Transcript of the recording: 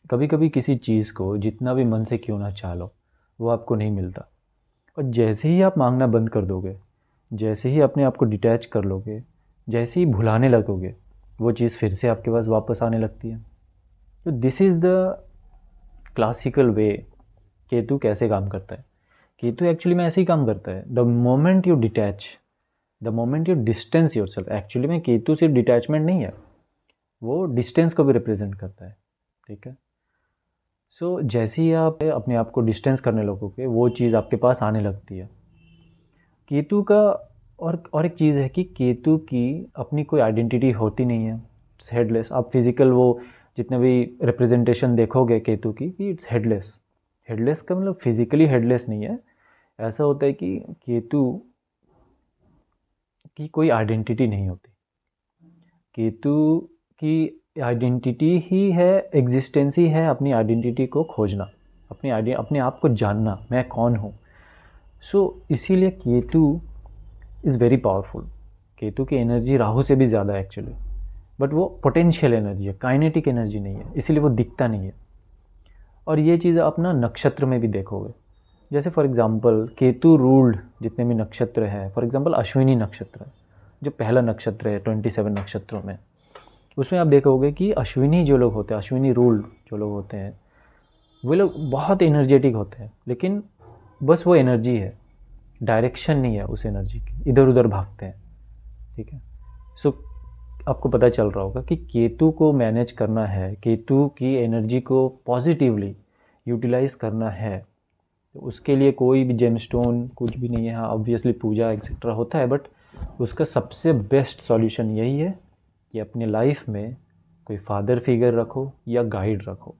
कभी कभी किसी चीज़ को जितना भी मन से क्यों ना चाह लो, वो आपको नहीं मिलता। और जैसे ही आप मांगना बंद कर दोगे, जैसे ही अपने आप को डिटैच कर लोगे, जैसे ही भुलाने लगोगे, वो चीज़ फिर से आपके पास वापस आने लगती है। तो दिस इज़ द क्लासिकल वे केतु कैसे काम करता है। केतु एक्चुअली में ऐसे ही काम करता है। The moment you detach, the moment you distance your self, actually में केतु सिर्फ डिटैचमेंट नहीं है, वो डिस्टेंस को भी रिप्रेजेंट करता है। ठीक है। सो जैसे ही आप अपने आप को डिस्टेंस करने लगोगे, वो चीज़ आपके पास आने लगती है। केतु का और एक चीज़ है कि केतु की अपनी कोई आइडेंटिटी होती नहीं है। It's headless. आप फिजिकल वो जितने भी रिप्रेजेंटेशन देखोगे केतु की, कि इट्स हेडलेस। हेडलेस का मतलब फिजिकली हेडलेस नहीं है। ऐसा होता है कि केतु की कोई आइडेंटिटी नहीं होती। केतु की आइडेंटिटी ही है, एग्जिस्टेंस ही है अपनी आइडेंटिटी को खोजना, अपने आप को जानना, मैं कौन हूँ। सो इसीलिए Ketu is very powerful. Ketu की एनर्जी राहु से भी ज़्यादा है एक्चुअली, बट वो पोटेंशियल एनर्जी है, काइनेटिक एनर्जी नहीं है, इसीलिए वो दिखता नहीं है। और ये चीज़ आप ना नक्षत्र में भी देखोगे। जैसे फॉर एग्जांपल केतु रूल्ड जितने भी नक्षत्र हैं, फॉर एग्जांपल अश्विनी नक्षत्र जो पहला नक्षत्र है 27 नक्षत्रों में, उसमें आप देखोगे कि अश्विनी जो लोग होते हैं, अश्विनी रूल्ड जो लोग होते हैं, वे लोग बहुत एनर्जेटिक होते हैं, लेकिन बस वो एनर्जी है, डायरेक्शन नहीं है उस एनर्जी की, इधर उधर भागते हैं। ठीक है। सो आपको पता चल रहा होगा कि केतु को मैनेज करना है, केतु की एनर्जी को पॉजिटिवली यूटिलाइज करना है, तो उसके लिए कोई भी जेमस्टोन कुछ भी नहीं है। हाँ, ऑब्वियसली पूजा एक्सेट्रा होता है, बट उसका सबसे बेस्ट सॉल्यूशन यही है कि अपने लाइफ में कोई फादर फिगर रखो या गाइड रखो।